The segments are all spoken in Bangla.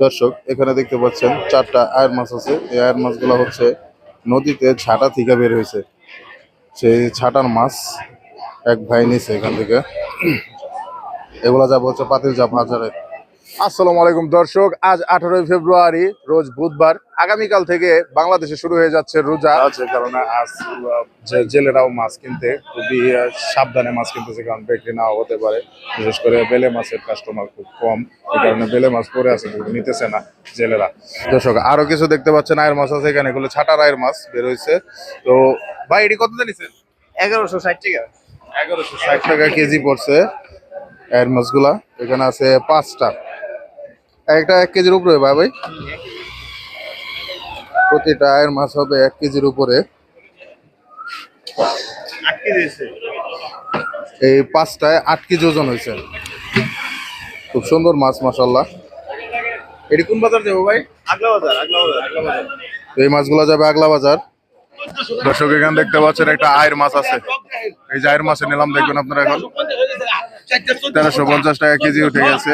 দর্শক এখানে দেখতে পাচ্ছেন 4টা আয়ের মাছ আছে। এই আয়ের মাছগুলো হচ্ছে নদীতে ছাটা থেকে বের হয়েছে। সেই ছাটার মাছ এক ভাই নিছে এখান থেকে। এগুলা যাবো হচ্ছে পাতিলজাপ বাজারে। আসসালামু আলাইকুম দর্শক, আজ 18 ফেব্রুয়ারি রোজ বুধবার। আগামীকাল থেকে বাংলাদেশে শুরু হয়ে যাচ্ছে রোজা, যে কারণে আজ জেলেরাও মাছ কিনতে খুবই সাবধানে মাছ কিনতেছে, কারণ বিক্রি নাও হতে পারে। বিশেষ করে বেলে মাছের কাস্টমার খুব কম, এই কারণে বেলে মাছ পরে আছে, নিতেছে না জেলেরা। দর্শক আরো কিছু দেখতে পাচ্ছেন আয়ের মাছ আছে এখানে, এগুলো ছাটার আয়ের মাছ বের হয়েছে। তো ভাই এটি কত জানিছেন? 1160 টাকা। 1160 টাকা কেজি পড়ছে আয়ের মাছগুলা। এখানে আছে 5টা, একটা 1 কেজির উপরে ভাই। প্রতিটা আয়ের মাছ হবে 1 কেজির উপরে। এই 5টায় 8 কেজি ওজন হয়েছে। খুব সুন্দর মাছ মাশাআল্লাহ। এটি কোন বাজার যাবো ভাই? আগলা বাজার। এই মাছগুলো যাবে আগলা বাজার। দর্শক এখানে দেখতে পাচ্ছেন একটা আয়ের মাছ আছে। এই যে আয়ের মাছের নিলাম দেখবেন আপনারা, এখন 1350 টাকা কেজি উঠে গেছে।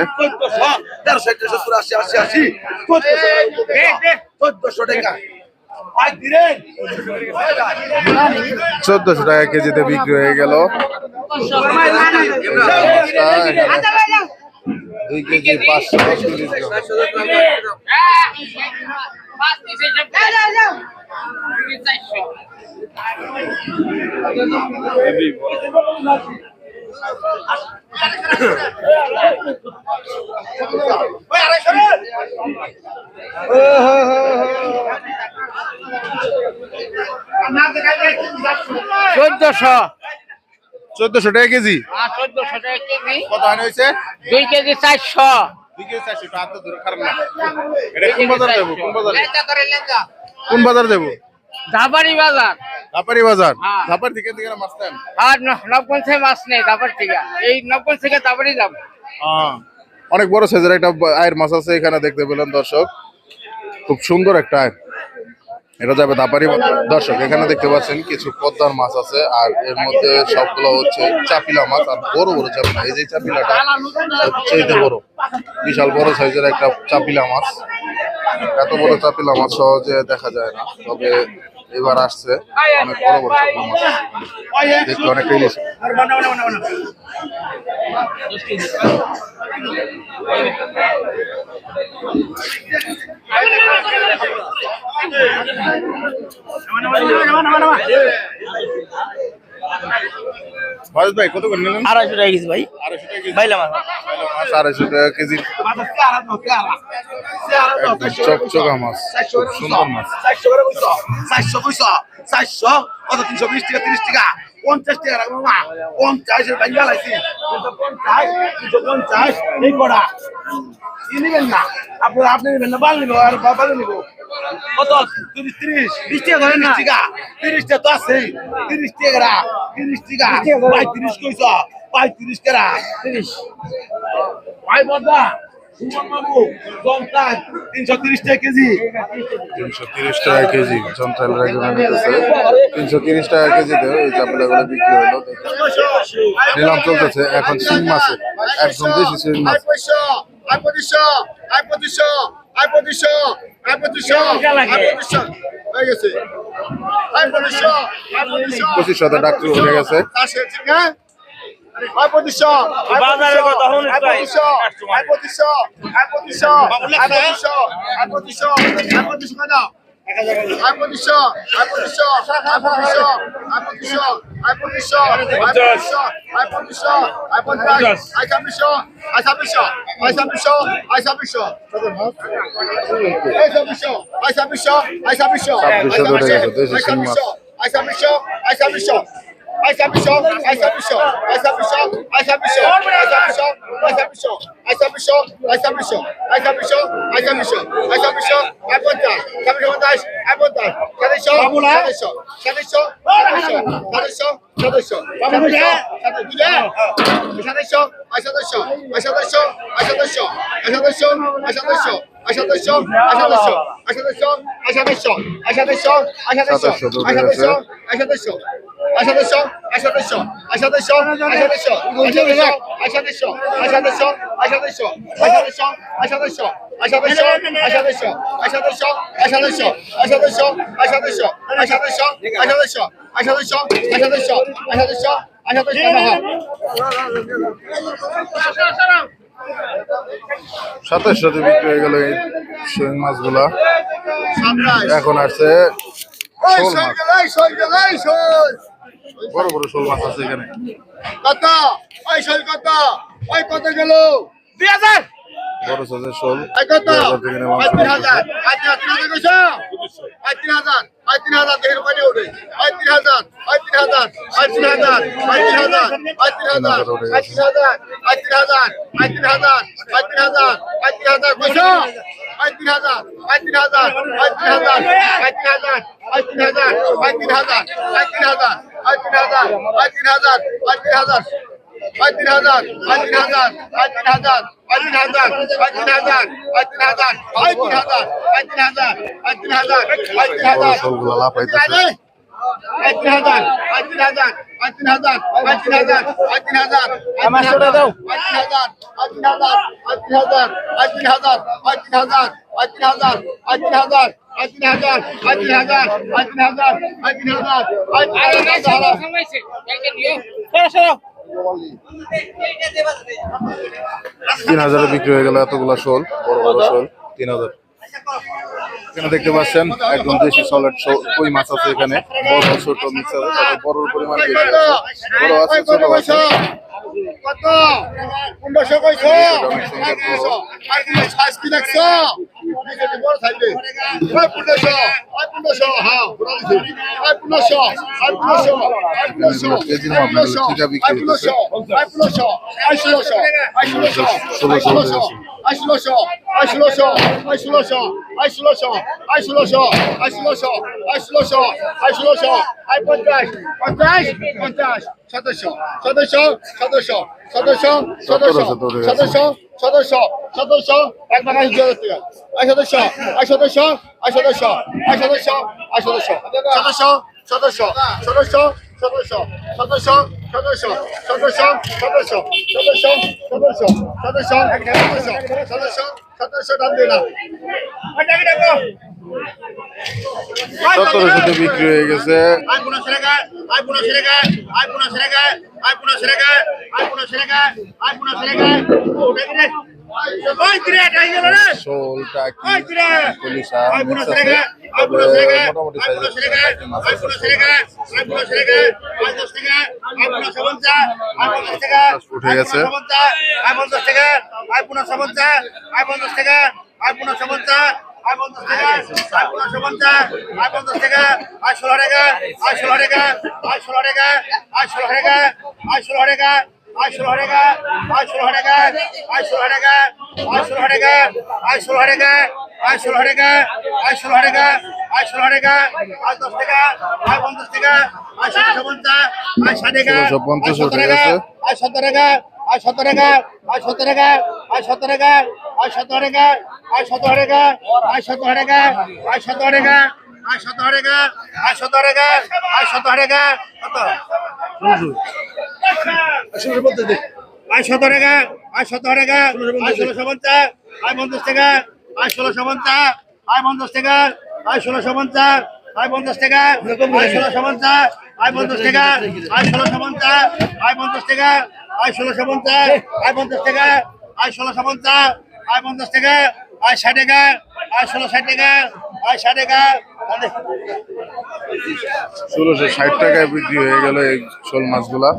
1400 টাকা কেজিতে বিক্রি হয়ে গেল। 2 কেজি 540 গ্রাম। চোদ্দশো টাকা কেজি। 1400 টাকা কেজি। কত হয়েছে? 2 কেজি 400। 2 কেজি 400 টাকা তো ধরে খারাপ না। এটা কোন বাজার দেবো? কোন বাজারে? লেঙ্গা। কোন বাজার দেবো? ধাবাড়ি বাজার। ধাপারি বাজার। হ্যাঁ। ধাপার থেকে মাছ নেন? আর নবগঞ্জ থেকে মাছ নেই ধাবার থেকে। এই নবগঞ্জ থেকে ধাবাড়ি যাব। অনেক বড় সাইজের একটা আয়ের মাছ আছে এখানে দেখতে পেলেন দর্শক, খুব সুন্দর একটা আয়। এটা যাবে ধাপারি। দর্শক এখানে দেখতে পাচ্ছেন কিছু পদ্মার মাছ আছে, আর এর মধ্যে সবগুলো হচ্ছে চাপিলা মাছ, আর বড় বড় চাপিলা। এই যে চাপিলাটা সবচেয়ে বড়, বিশাল বড় সাইজের একটা চাপিলা মাছ। এত বড় চাপিলা মাছ সহজে দেখা যায় না, তবে এবার আসছে অনেক বড় বড় চাপিলা মাছ। দেখতে অনেক ইলিশ। ভাই কত করে নিলেন? 250 টাকা কেজি ভাই। 250 টাকা কেজি। বাইলা মাছ। 250 টাকা কেজি। চকচকা মাছ, খুব সুন্দর মাছ। 400 কত 320 টাকা 30 টাকা 50 টাকা রাখবো না। 50 এর ভাঙ্গা লাইছি। 50 350 এই কড়া কি নেবেন না? আপনি নেবেন না, বাল নিব আর বাল নিব। কত 30 20 টাকা ধরেন না। 30 টাকা তো আছে। 30 টাকা 30 টাকা 35 কইছ 35 টাকা 30 ভাই বদা বাবু জমটা 330 টাকা কেজি। 330 টাকা কেজি জন্তাল রেগুলার নিতেছে। 330 টাকা কেজিতে এই চাপলাগুলো বিক্রি হলো। নিলাম চলতেছে এখন শিং মাছের, একদম দেশি শিং মাছ। 2500 ডাক্তার উঠে গেছে। বাজারে কত হলো? 2700 আয় 2700 আয় 2700 আয় 2700 আয় 2700 আয় 2700 আয় 2700 আয় 2700 আয় 2700 আয় 2700 আয় 2700 আয় 2700 আয় 2700 আয় 2700 আয় 2700 আয় 2700 বিক্রি হয়ে গেল এই শিং মাছগুলা। এখন আসছে শোল মাছ, বড় বড় শোল মাছ আছে এখানে। কত ওই শোল কত ওই কত গেল 2000 বড় সাইজের শোল আই কত 2000 থেকে নেওয়া আই 3000 আই 3000 কইছো আই 3000 আই 3000 দেখে কয়টা ওঠে I 3000 I 3000 I 3000 I 3000 I 3000 I 3000 I 3000 I 3000 I 3000 I 3000 কইছো I 3000 I 3000 I 3000 I 3000 I 3000 I 3000 I 3000 I 3000 I 3000 I 3000 I 3000, I 3000, I 3000, I 3000, I 3000, I 3000, I 3000, I 3000, I 3000, I 3000, বড় শোলগুলা লাফাইতেছে। I 3000, I 3000, I 3000, I 3000, I 3000, I 3000, I 3000, I 3000, I 3000, I 3000, I 3000, I 3000, I 3000, I 3000, I 3000, I 3000, I 3000, I 3000, 3000 বিক্রি হয়ে গেল এতগুলা শোল, বড় বড় শোল 3000। এখানে দেখতে পাচ্ছেন একদম দেশি সলিড কই মাছ আছে এখানে, বড় ছোট মিক্স আছে, তবে বড় পরিমাণ বেশি আছে, বড় আছে ছোট আছে। কত 1500 কইছো অনেক সুন্দর বড়। আর তুমি সাইজ কি দেখছো নিচে বড় সাইজে ওই 1500 ওই 1500 হ্যাঁ বড় দিছি ওই 1500 ওই 1500 ওই 1500 কেজি না আপনাদের ঠিকা বিক্রি হচ্ছে 1500 ওই 1600 ওই 1600 ওই 1600 ওই 1600 ওই 1600 ওই 1600 ওই 1600 ওই 1600 ওই 1600 ওই 1600 ওই 1600 ওই 50 50 50 700 700 700 700 700 700 700 একবার আই দিয়ে দিতে I 700 I 700 I 700 I 700 I 700 700 700 700 700 700 700 700 700 দাম দে না 1700 বিক্রি হয়ে গেছে। আই 1500 টাকা আই 1500 টাকা আই 1500 টাকা আই 1500 টাকা আই 1500 টাকা আই 1500 টাকা ওই তিরে টাই গেল রে শোলটা কি ওই তিরে পুলিশা আই মিক্স 1500 আছে, টাকা আই তবে 1500 টাকা মোটামুটি আই 1500 টাকা সাইজের মাছ আই আছে। 1500 টাকা আই 1500 টাকা আই 10 টাকা আই 1550 আই 50 টাকা উঠে গেছে। আই 50 টাকা আই 50 আই 50 টাকা আই 50 আই 50 টাকা আই 50 আই 50 টাকা আই 16 টাকা আই 16 টাকা আই 16 টাকা আই 16 টাকা আই 16 টাকা আই 16 টাকা আই 16 টাকা আই 16 টাকা আই 16 টাকা আই 16 টাকা আই 16 টাকা আই 16 টাকা আই 16 টাকা আই 10 টাকা আই 50 টাকা আই 750 আই 60 টাকা 750 উঠে গেছে। আই 70 টাকা আই 70 টাকা আই 70 টাকা আই 70 টাকা আই 70 টাকা আই 70 টাকা আই 70 টাকা আই 70 টাকা আই 70 টাকা আই 70 টাকা আই 70 টাকা কত আসলে বলতে দে আই 70 টাকা আই 70 টাকা আই 1650 আই 50 টাকা আই 1650 আই 50 টাকা আই 1650 আই 50 টাকা আই 1650 আই 50 টাকা আই 1650 আই 50 টাকা আই 1650 আই 50 টাকা আই 1650 আই 50 টাকা আই 60 টাকা আই 1660 টাকা আই 60 টাকা 1660 টাকায় বিক্রি হয়ে গেল এই শোল মাছগুলা।